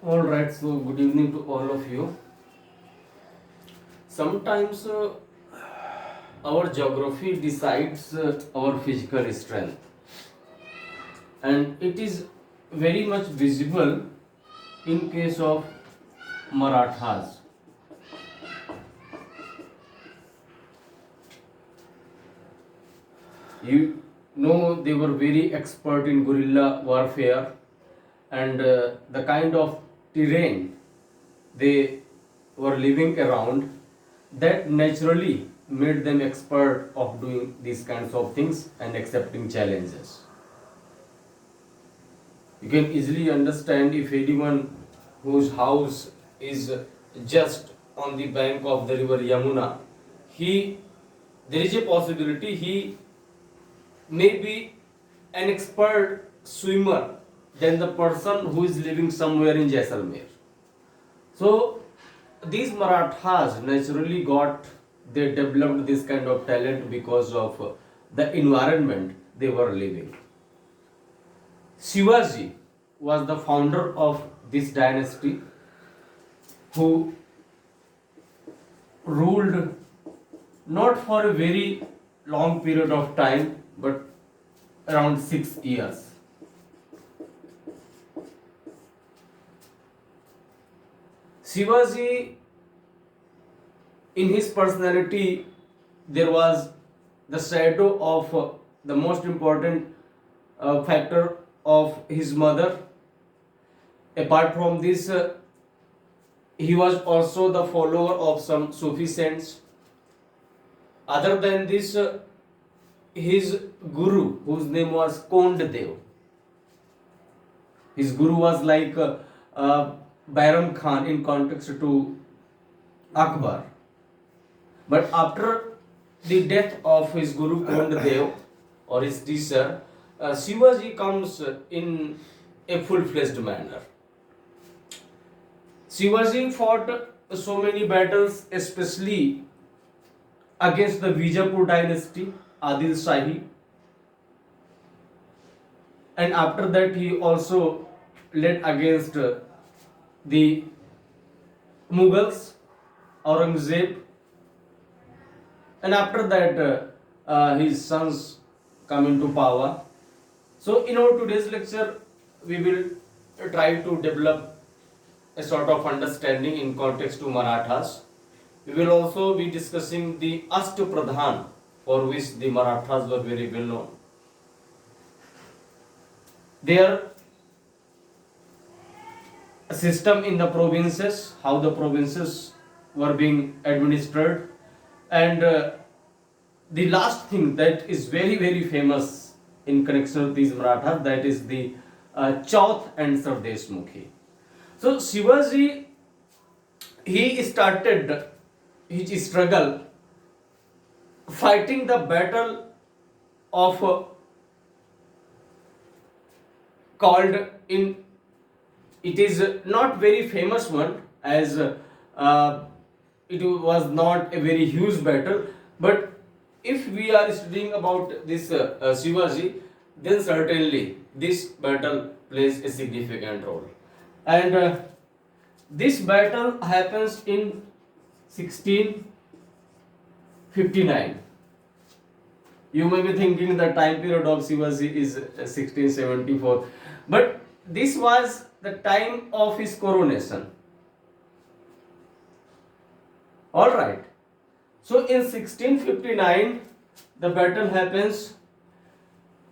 All right, so good evening to all of you. Sometimes our geography decides our physical strength, and it is very much visible in case of Marathas. You know, they were very expert in guerrilla warfare, and the kind of terrain they were living around, that naturally made them expert of doing these kinds of things and accepting challenges. You can easily understand if anyone whose house is just on the bank of the river Yamuna, he there is a possibility he may be an expert swimmer than the person who is living somewhere in Jaisalmer. So these Marathas naturally they developed this kind of talent because of the environment they were living. Shivaji was the founder of this dynasty who ruled not for a very long period of time but around 6 years. Shivaji, in his personality, there was the shadow of the most important factor of his mother. Apart from this, he was also the follower of some Sufi saints. Other than this, his guru, whose name was Kond Dev, his guru was like Bayram Khan in context to Akbar. But after the death of his guru Kond Dev or his teacher, Shivaji comes in a full-fledged manner. Shivaji fought so many battles, especially against the Vijapur dynasty, Adil Shahi, and after that he also led against the Mughals, Aurangzeb, and after that his sons come into power. So in our today's lecture, we will try to develop a sort of understanding in context to Marathas. We will also be discussing the Ashtapradhan, for which the Marathas were very well known. Their system in the provinces, how the provinces were being administered, and the last thing that is very famous in connection with these Marathas, that is the Chauth and Sardeshmukhi. So Shivaji, he started his struggle fighting the battle of called in, it is not very famous one, as it was not a very huge battle, but if we are studying about this Shivaji, then certainly this battle plays a significant role. And this battle happens in 1659. You may be thinking the time period of Shivaji is 1674, but this was the time of his coronation. All right. So in 1659, the battle happens.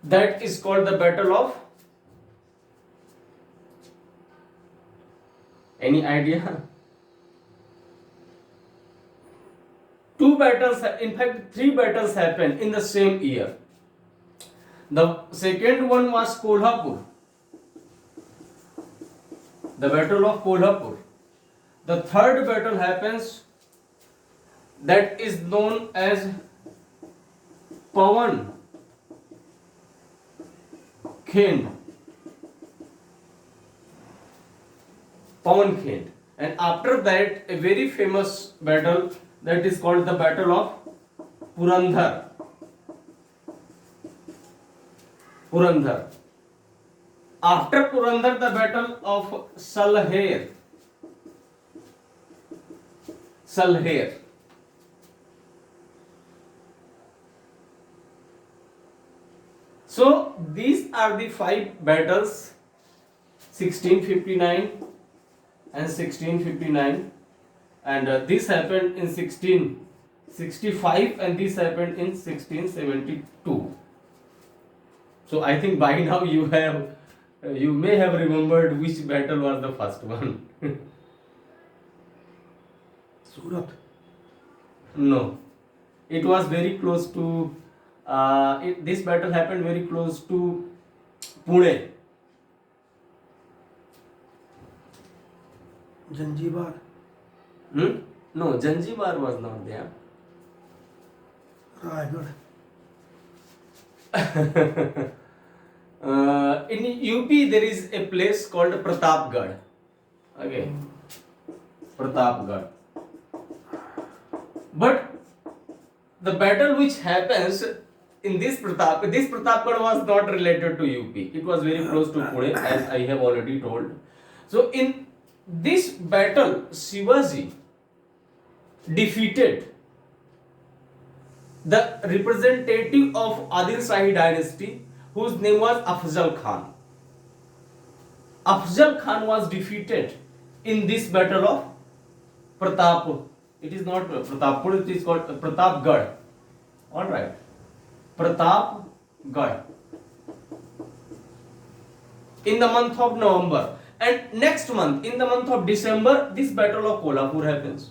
That is called the Battle of. Any idea? Two battles, in fact, three battles happened in the same year. The second one was Kolhapur, the Battle of Kolhapur. The third battle happens, that is known as Pawan Khend. Pawan Khend. And after that, a very famous battle, that is called the Battle of Purandhar. After Purandar, the battle of Salher. Salher. So these are the five battles: 1659 and 1659, and this happened in 1665, and this happened in 1672. So I think by now you may have remembered which battle was the first one. Surat. No, it was very close to. This battle happened very close to Pune. Zanzibar. No, Zanzibar was not there. Raigad. In UP there is a place called Pratapgarh. Okay, Pratapgarh. But the battle which happens in this Pratapgarh was not related to UP. It was very close to Pune, as I have already told. So in this battle, Shivaji defeated the representative of Adil Shahi dynasty, whose name was Afzal Khan. Afzal Khan was defeated in this battle of Pratap. It is not Pratappur, it is called Pratapgarh. Alright. Pratapgarh. In the month of November. And next month, in the month of December, this battle of Kolhapur happens.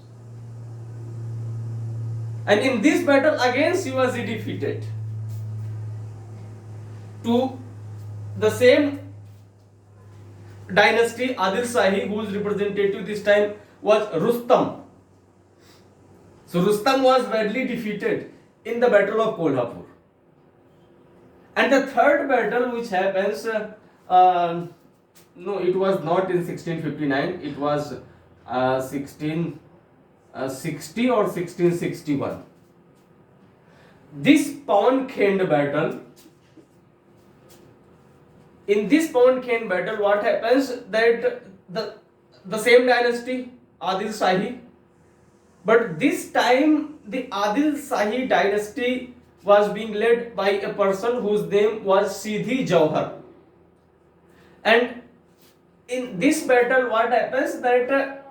And in this battle again Shivaji defeated. To the same dynasty, Adil Shahi, whose representative this time was Rustam. So Rustam was badly defeated in the battle of Kolhapur. And the third battle which happens, no, it was not in 1659, it was 1660 or 1661. This Pawan Khand battle, in this Pawan Khand battle, what happens that the same dynasty, Adil Shahi, but this time the Adil Shahi dynasty was being led by a person whose name was Siddhi Jauhar. And in this battle, what happens that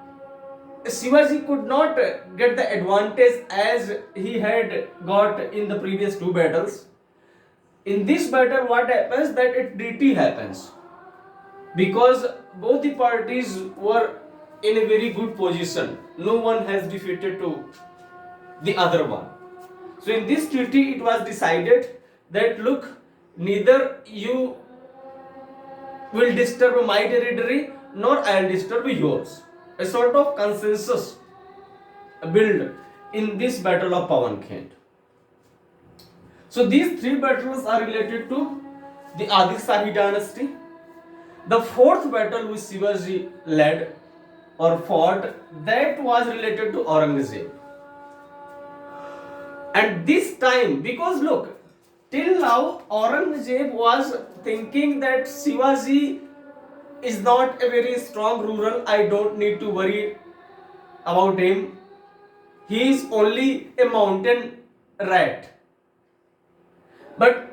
Shivaji could not get the advantage as he had got in the previous two battles. In this battle, what happens that a treaty happens, because both the parties were in a very good position. No one has defeated to the other one. So in this treaty, it was decided that look, neither you will disturb my territory nor I will disturb yours. A sort of consensus built in this battle of Pawan Khand. So these three battles are related to the Adil Shahi dynasty. The fourth battle which Shivaji led or fought, that was related to Aurangzeb. And this time, because look, till now Aurangzeb was thinking that Shivaji is not a very strong ruler, I don't need to worry about him. He is only a mountain rat. But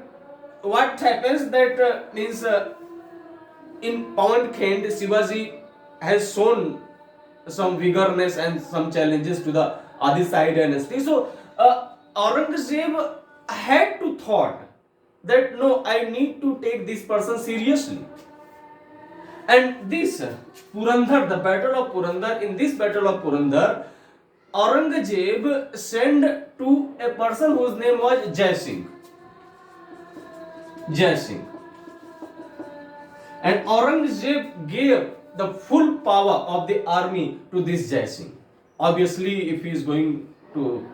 what happens that means in Pawan Khand, Shivaji has shown some vigorness and some challenges to the Adi Shahi dynasty. So Aurangzeb had to thought that no, I need to take this person seriously. And this Purandar, the battle of Purandar, in this battle of Purandar, Aurangzeb sent to a person whose name was Jai Singh. Jai Singh. And Aurangzeb gave the full power of the army to this Jai Singh. Obviously, if he is going to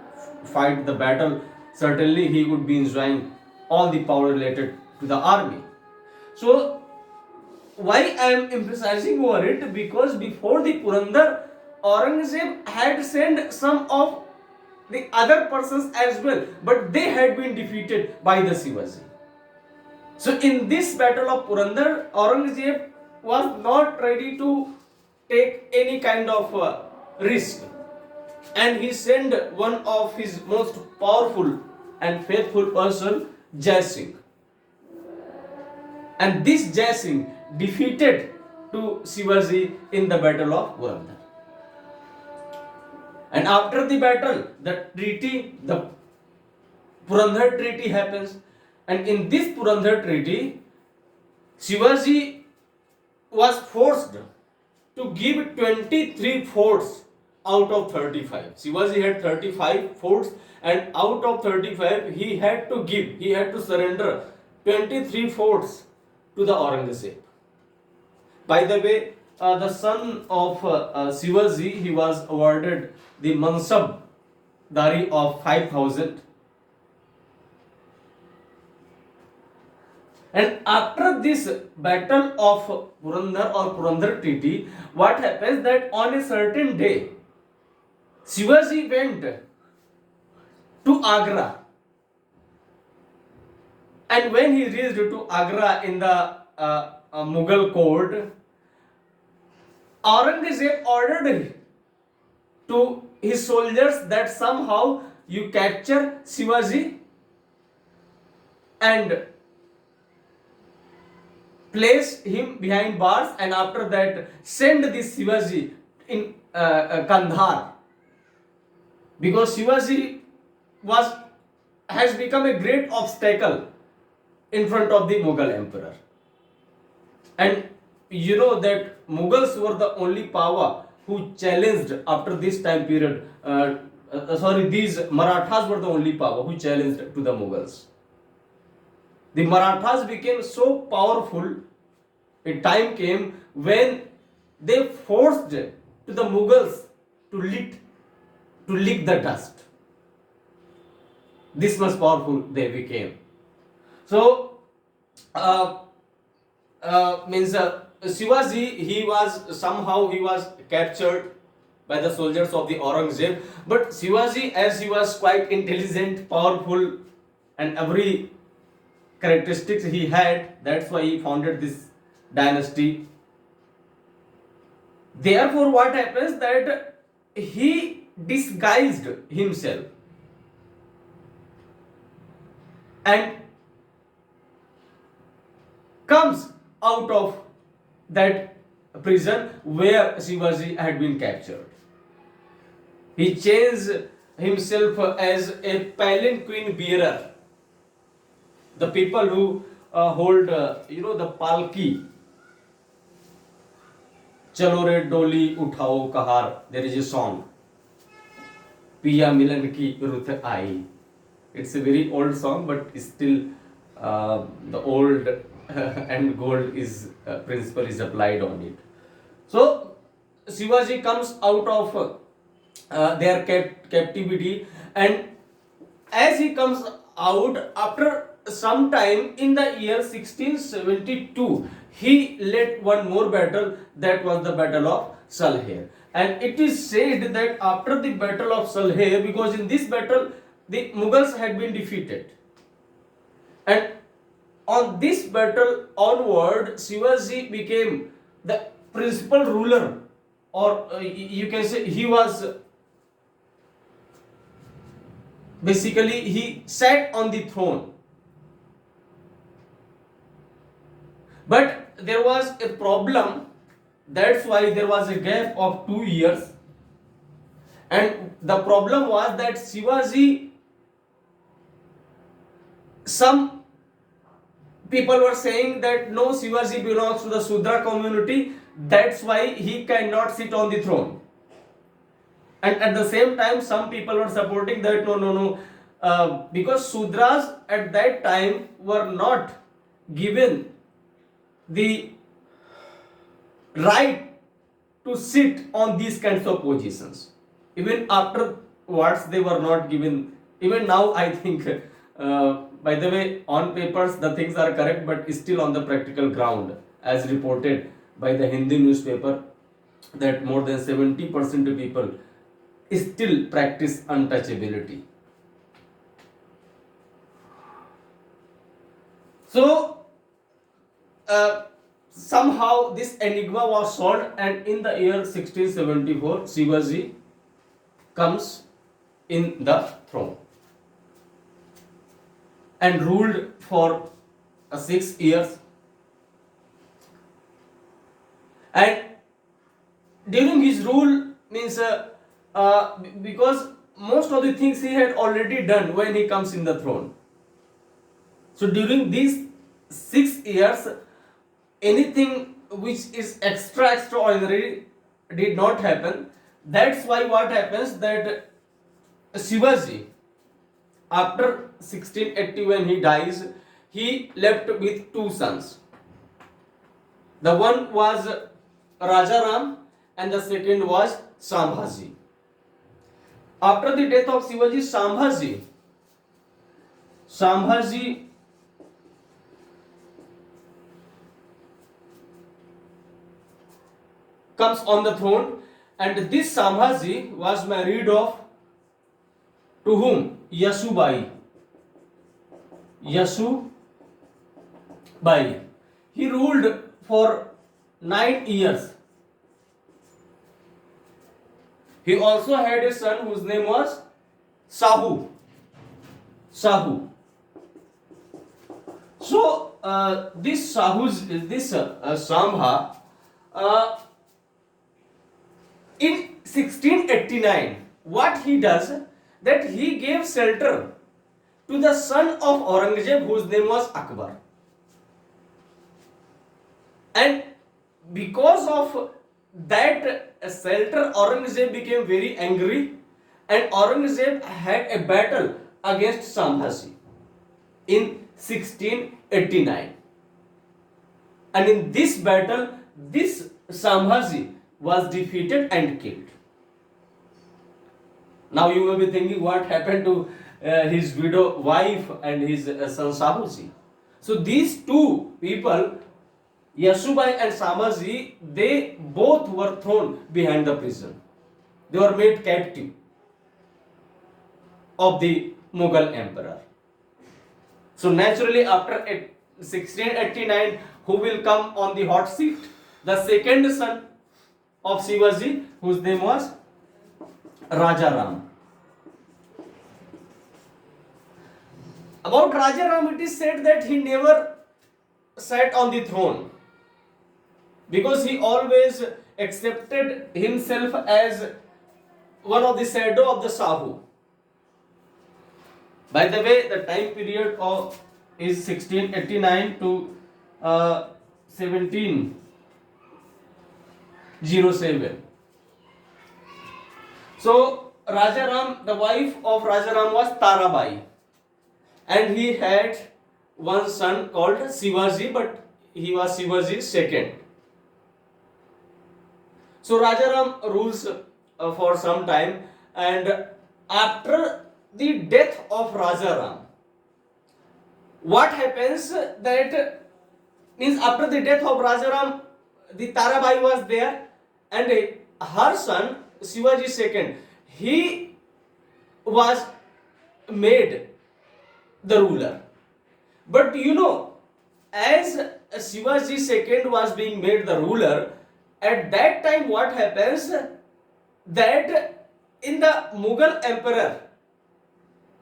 fight the battle, certainly he would be enjoying all the power related to the army. So, why I am emphasizing over it? Because before the Purandar, Aurangzeb had sent some of the other persons as well, but they had been defeated by the Shivaji. So in this battle of Purandar, Aurangzeb was not ready to take any kind of risk, and he sent one of his most powerful and faithful person, Jai Singh. And this Jai Singh defeated to Shivaji in the battle of Purandar. And after the battle, the Purandar treaty happens. And in this Purandar treaty, Shivaji was forced to give 23 forts out of 35. Shivaji had 35 forts, and out of 35, he had to surrender 23 forts to the Aurangzeb. By the way, the son of Shivaji, he was awarded the Mansab Dari of 5,000. And after this battle of Purandar or Purandar treaty, what happens that on a certain day, Shivaji went to Agra. And when he reached to Agra in the Mughal court, Aurangzeb ordered to his soldiers that somehow you capture Shivaji and place him behind bars, and after that send this Shivaji in Kandahar, because Shivaji has become a great obstacle in front of the Mughal emperor. And you know that Mughals were the only power who challenged after this time period. These Marathas were the only power who challenged to the Mughals. The Marathas became so powerful. A time came when they forced to the Mughals to lick the dust. This much powerful they became. So, Shivaji, he was captured by the soldiers of the Aurangzeb. But Shivaji, as he was quite intelligent, powerful, and every characteristics he had, that's why he founded this dynasty. Therefore, what happens that he disguised himself and comes out of that prison where Shivaji had been captured. He changed himself as a palanquin bearer. The people who hold, the palki. Chalo re doli uthao kahar. There is a song. Piya milan ki rut aayi. It's a very old song, but still the old and gold principle is applied on it. So Shivaji comes out of their captivity, and as he comes out after some time in the year 1672, he led one more battle, that was the battle of Salher. And it is said that after the battle of Salher, because in this battle the Mughals had been defeated, and on this battle onward, Shivaji became the principal ruler, or you can say he was basically, he sat on the throne. But there was a problem, that's why there was a gap of 2 years. And the problem was that Shivaji, some people were saying that no, Shivaji belongs to the Sudra community, that's why he cannot sit on the throne. And at the same time, some people were supporting that no, because Sudras at that time were not given the right to sit on these kinds of positions. Even afterwards, they were not given. Even now, I think, by the way, on papers the things are correct, but still on the practical ground, as reported by the Hindi newspaper, that more than 70% of people still practice untouchability. So somehow this enigma was solved, and in the year 1674, Shivaji comes in the throne and ruled for 6 years. And during his rule means because most of the things he had already done when he comes in the throne. So during these 6 years, anything which is extraordinary did not happen. That's why what happens that Shivaji, after 1680 when he dies, he left with two sons. The one was Raja Ram and the second was Sambhaji. After the death of Shivaji, Sambhaji comes on the throne, and this Sambhaji was married off to whom? Yasubai. Yasubai. He ruled for 9 years. He also had a son whose name was Sahu. So this Sambha, in 1689, what he does, that he gave shelter to the son of Aurangzeb whose name was Akbar. And because of that shelter, Aurangzeb became very angry, and Aurangzeb had a battle against Sambhaji in 1689. And in this battle, this Sambhaji was defeated and killed. Now you may be thinking, what happened to his widow wife and his son Sahuji? So these two people, Yasubai and Sambhaji, they both were thrown behind the prison. They were made captive of the Mughal emperor. So naturally, after 1689, who will come on the hot seat? The second son of Shivaji, whose name was Raja Ram. About Raja Ram, it is said that he never sat on the throne because he always accepted himself as one of the shadow of the Sahu. By the way, the time period of is 1689 to 1707. So Raja Ram, the wife of Raja Ram was Tarabai, and he had one son called Shivaji, but he was Shivaji's second. So Raja Ram rules for some time, and after the death of Raja Ram, what happens that means after the death of Raja Ram, the Tarabai was there, and her son Shivaji second, he was made the ruler. But you know, as Shivaji second was being made the ruler, at that time what happens that in the Mughal emperor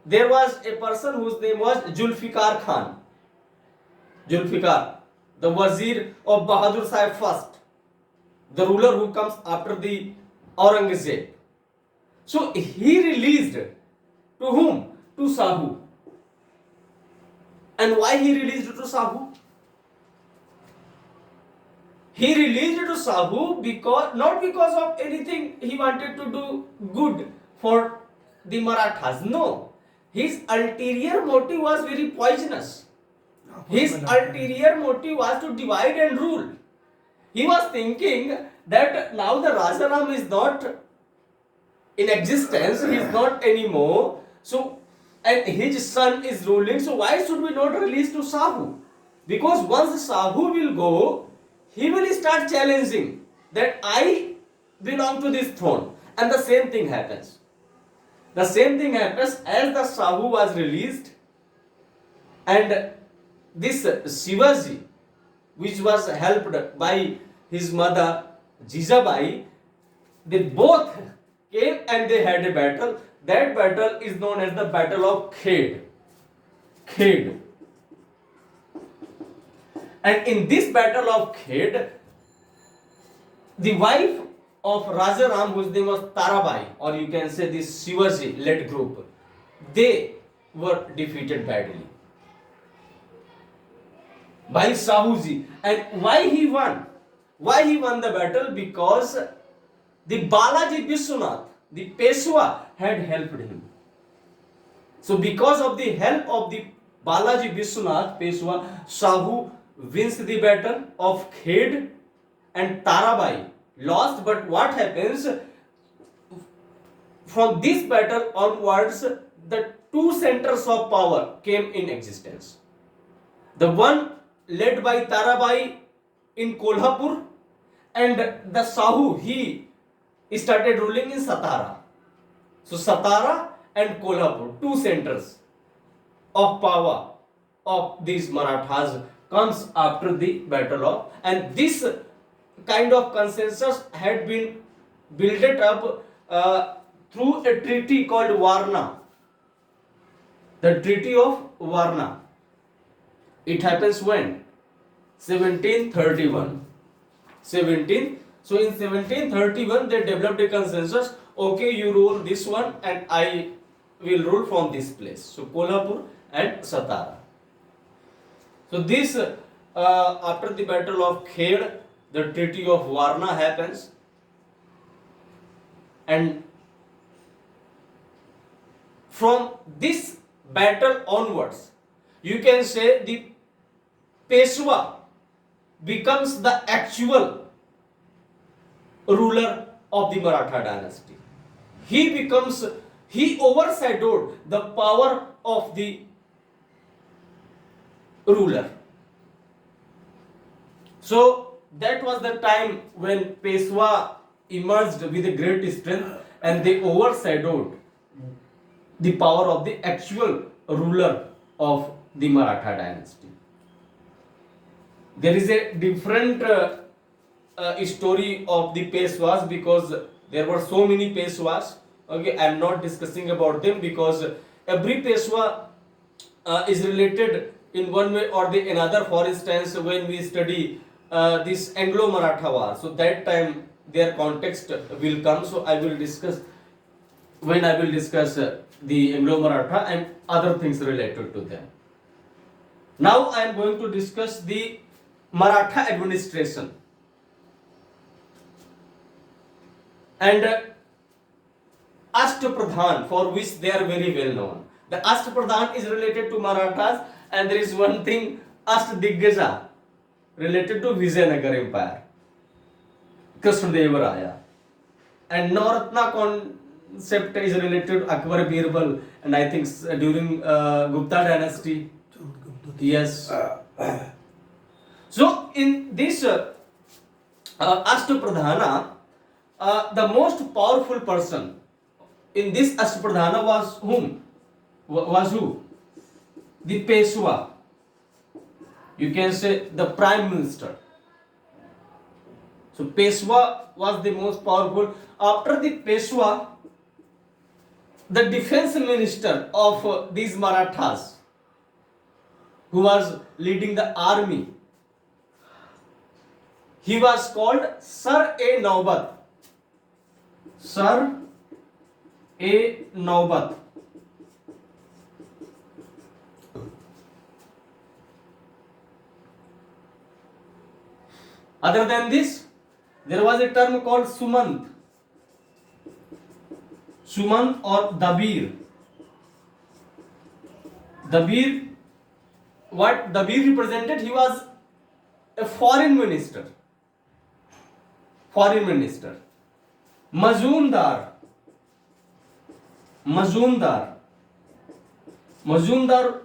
there was a person whose name was Zulfikar Khan. Zulfikar, the Wazir of Bahadur Sahib first, the ruler who comes after the Aurangzeb. So he released to whom? To Sahu. And why he released to Sahu? He released to Sahu because not because of anything he wanted to do good for the Marathas. No. His ulterior motive was very poisonous. His ulterior motive was to divide and rule. He was thinking that now the Raja Ram is not in existence, he is not anymore. So, and his son is ruling. So why should we not release to Sahu? Because once Sahu will go, he will start challenging that I belong to this throne. And the same thing happens. The same thing happens as the Sahu was released, and this Shivaji which was helped by his mother Jijabai, they both came and they had a battle. That battle is known as the Battle of Khed. Khed. And in this Battle of Khed, the wife of Raja Ram, whose name was Tarabai, or you can say this Shivaji led group, they were defeated badly by Sahuji. And why he won? Why he won the battle? Because the Balaji Vishwanath, the Peshwa, had helped him. So because of the help of the Balaji Vishwanath Peshwa, Sahu wins the battle of Khed and Tarabai lost. But what happens? From this battle onwards, the two centers of power came in existence. The one led by Tarabai in Kolhapur, and the Sahu, he started ruling in Satara. So Satara and Kolhapur, two centers of power of these Marathas, comes after the battle of, and this kind of consensus had been built up through a treaty called Varna. The Treaty of Varna. It happens when? 1731. So in 1731 they developed a consensus. Okay, you rule this one and I will rule from this place. So Kolhapur and Satara. So this after the battle of Khed, the Treaty of Varna happens, and from this battle onwards, you can say the Peshwa becomes the actual ruler of the Maratha dynasty. He overshadowed the power of the ruler. So that was the time when Peshwa emerged with a great strength and they overshadowed the power of the actual ruler of the Maratha dynasty. There is a different story of the Peshwas because there were so many Peshwas. Okay, I am not discussing about them because every Peshwa is related in one way or the another. For instance, when we study this Anglo-Maratha war, so that time their context will come. So I will discuss when I will discuss the Anglo-Maratha and other things related to them. Now I am going to discuss the Maratha administration and Ashtapradhan, for which they are very well known. The Ashtapradhan is related to Marathas, and there is one thing, Ashtadiggaja, related to Vijayanagar Empire, Krishnadevaraya, and Navratna concept is related to Akbar Birbal, and I think during Gupta dynasty. Yes. So in this Ashtapradhana, the most powerful person in this Ashtapradhana was whom? Was who? The Peshwa. You can say the Prime Minister. So Peshwa was the most powerful. After the Peshwa, the defense minister of these Marathas, who was leading the army, he was called Sar-e-Naubat. Sar-e-Naubat. Other than this, there was a term called Sumant. Sumant or Dabir. Dabir, what Dabir represented? He was a foreign minister. Foreign minister. Mazumdar. Mazumdar. Mazumdar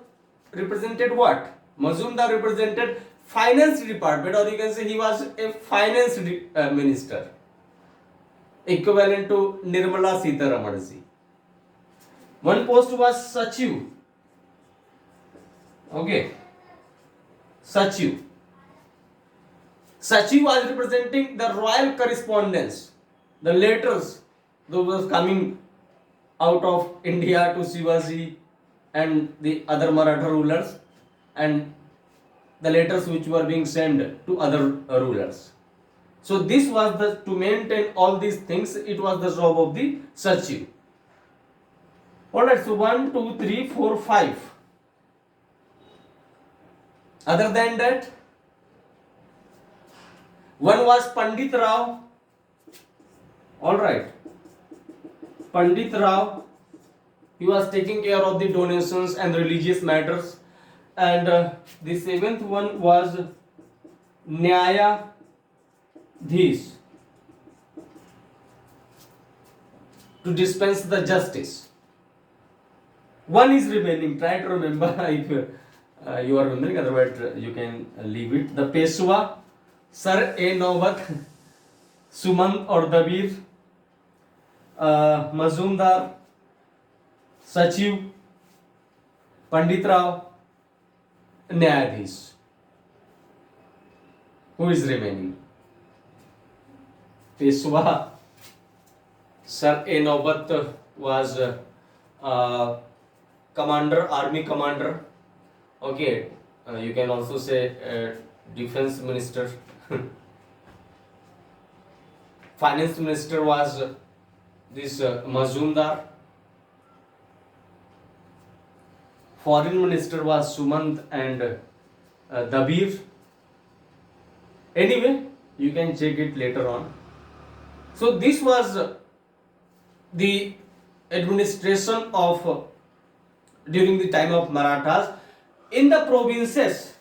represented what? Mazumdar represented finance department, or you can say he was a finance minister, equivalent to Nirmala Sitharamanji. One post was Sachiv. Okay, Sachiv. Sachi was representing the royal correspondence, the letters that was coming out of India to Shivaji and the other Maratha rulers, and the letters which were being sent to other rulers. So this was the to maintain all these things. It was the job of the Sachi. All right. So 1, 2, 3, 4, 5. Other than that, one was Pandit Rao. All right. Pandit Rao, he was taking care of the donations and religious matters. And the seventh one was Nyaya Dhish, to dispense the justice. One is remaining. Try to remember if you are remembering, otherwise you can leave it. The Peshwa, Sir A. Naubat, Sumant or Dabir, Mazumdar, Sachiv, Pandit Rao, Nyayadhish. Who is remaining? Peshwa, Sir A. Naubat was commander, army commander. Okay, you can also say defense minister. Finance minister was this Mazumdar. Foreign minister was Sumant and Dabir. Anyway, you can check it later on. So this was the administration of during the time of Marathas in the provinces.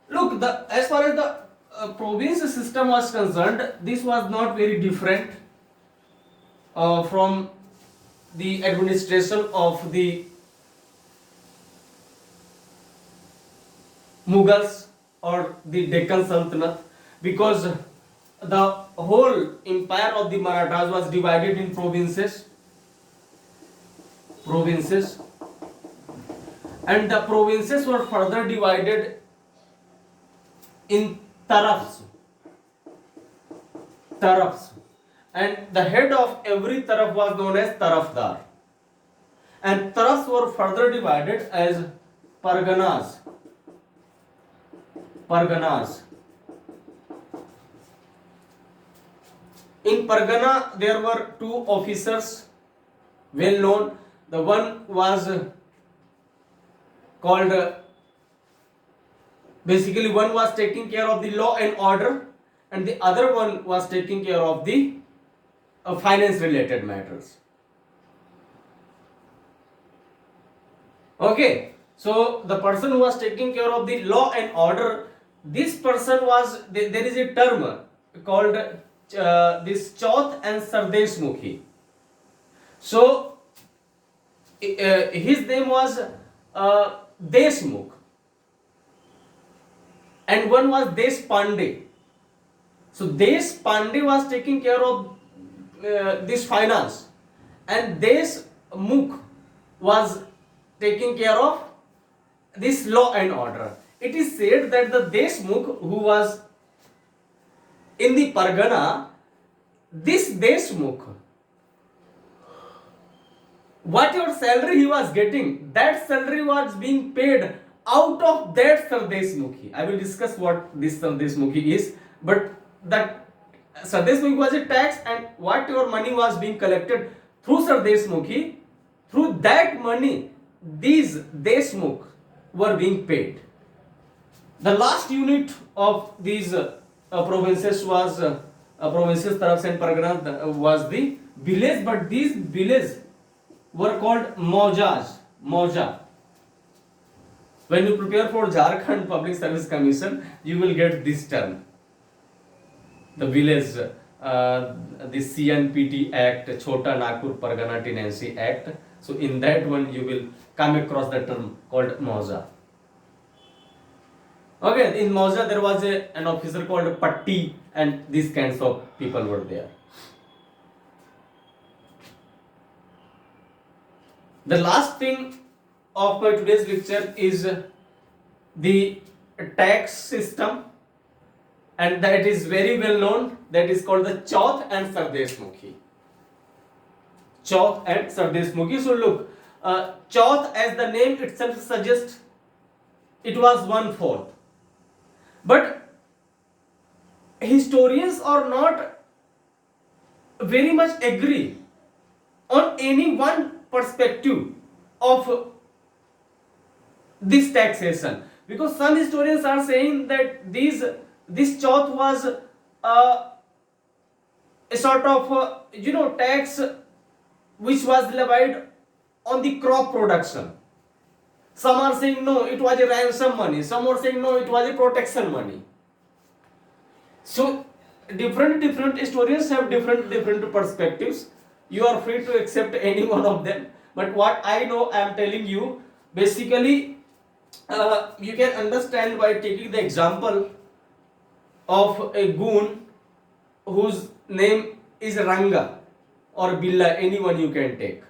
Look, as far as the province system was concerned, this was not very different from the administration of the Mughals or the Deccan Sultanate, because the whole empire of the Marathas was divided in provinces, and the provinces were further divided in tarafs, and the head of every taraf was known as tarafdar, and tarafs were further divided as parganas. In Pargana, there were two officers well known. The one was called, basically one was taking care of the law and order, and the other one was taking care of the finance related matters. Okay, so the person who was taking care of the law and order, this person was, there is a term called this Chauth and Sardesh Mukhi. So his name was Deshmukh, and one was Desh Pandey. So Desh Pandey was taking care of this finance, and Deshmukh was taking care of this law and order. It is said that the Deshmukh who was in the Pargana, this Deshmukh, whatever salary he was getting, that salary was being paid out of that Sardesh Mukhi. I will discuss what this Sardesh Mukhi is, but that Sardesh Mukhi was a tax, and whatever money was being collected through Sardesh Mukhi, through that money, these Deshmukh were being paid. The last unit of these provinces was provinces, tarafs and parganas was the village, but these villages were called Mauja. When you prepare for Jharkhand Public Service Commission, you will get this term. The village, the CNPT Act, Chota Nagpur Pargana Tenancy Act. So in that one you will come across the term called Mauja. Okay, in Mauja there was an officer called Patti, and these kinds of people were there. The last thing of my today's lecture is the tax system. and that is very well known. That is called the Chauth and Sardeshmukhi. Chauth and Sardeshmukhi. So look, Chauth, as the name itself suggests, it was 1/4. But historians are not very much agree on any one perspective of this taxation, because some historians are saying that this Chauth was a sort of tax which was levied on the crop production. Some are saying no, it was a ransom money. Some are saying no, it was a protection money. So different historians have different perspectives. You are free to accept any one of them. But what I know, I am telling you. Basically, you can understand by taking the example of a goon whose name is Ranga or Billa, anyone you can take.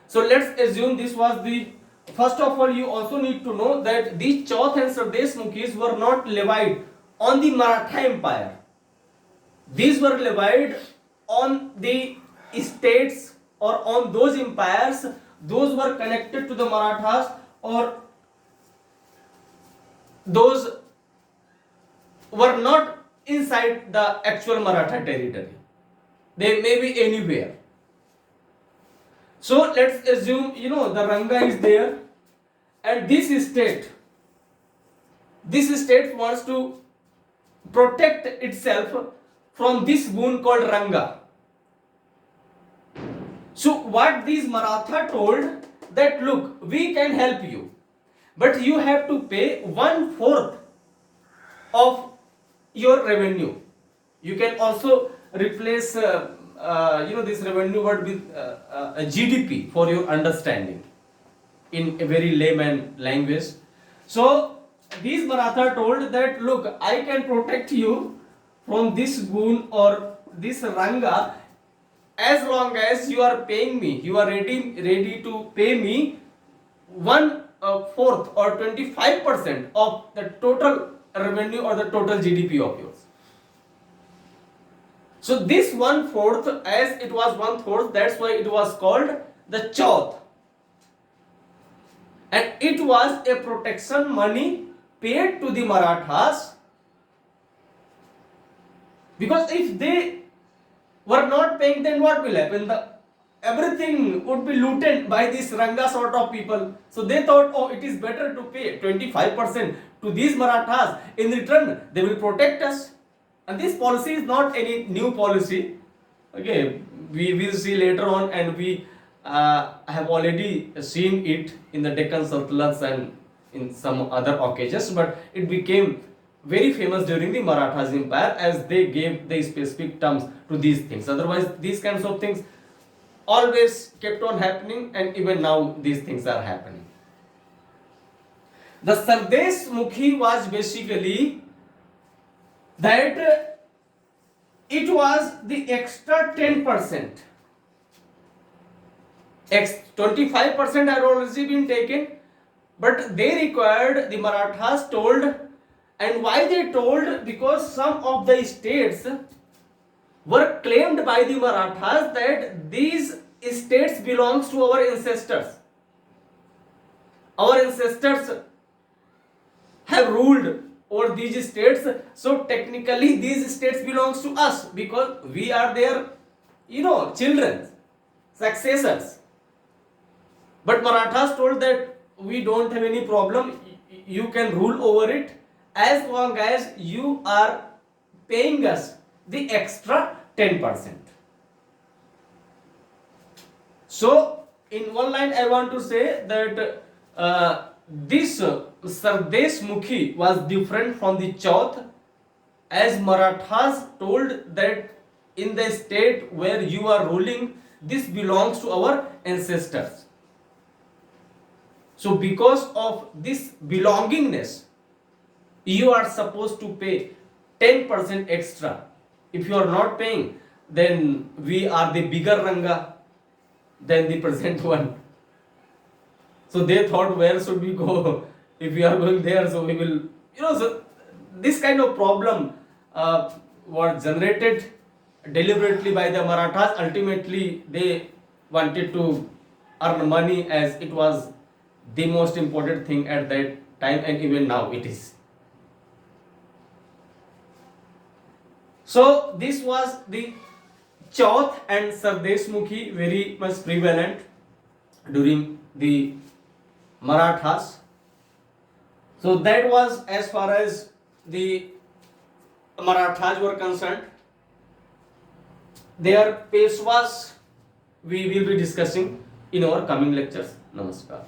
So let's assume this was the first of all. You also need to know that these Chauth and Sardeshmukhis were not levied on the Maratha Empire. These were levied on the states or on those empires those were connected to the Marathas, or those were not inside the actual Maratha territory. They may be anywhere. So let's assume the Ranga is there, and this state wants to protect itself from this goon called Ranga. So what these Maratha told, that look, we can help you, but you have to pay 1/4 of your revenue. You can also replace this revenue word with a GDP for your understanding in a very layman language. So these Maratha told that look, I can protect you from this goon or this Ranga as long as you are paying me, you are ready to pay me 1/4 or 25% of the total revenue or the total GDP of yours. So this 1/4, as it was 1/4, that's why it was called the Chauth, and it was a protection money paid to the Marathas, because if they were not paying, then what will happen? Everything would be looted by this Ranga sort of people. So they thought, oh, it is better to pay 25% to these Marathas. In return, they will protect us. And this policy is not any new policy. Okay, we will see later on, and we have already seen it in the Deccan Sultanates and in some other occasions, but it became very famous during the Marathas Empire, as they gave the specific terms to these things. Otherwise, these kinds of things always kept on happening, and even now these things are happening. The Sardeshmukhi was basically that it was the extra 10%. 25% had already been taken, but they required, the Marathas told. And why they told? Because some of the states were claimed by the Marathas that these states belongs to our ancestors. Our ancestors have ruled over these states, so technically these states belongs to us because we are their children, successors. But Marathas told that we don't have any problem, you can rule over it as long as you are paying us the extra 10%. So in one line I want to say that this Sardeshmukhi was different from the Chauth, as Marathas told that in the state where you are ruling, this belongs to our ancestors. So because of this belongingness, you are supposed to pay 10% extra. If you are not paying, then we are the bigger Ranga than the present one. So they thought, where should we go? If we are going there, so we will, so this kind of problem were generated deliberately by the Marathas. Ultimately, they wanted to earn money, as it was the most important thing at that time, and even now it is. So this was the Chauth and Sardeshmukhi, very much prevalent during the Marathas. So that was as far as the Marathas were concerned. Their Peshwas we will be discussing in our coming lectures. Namaskar.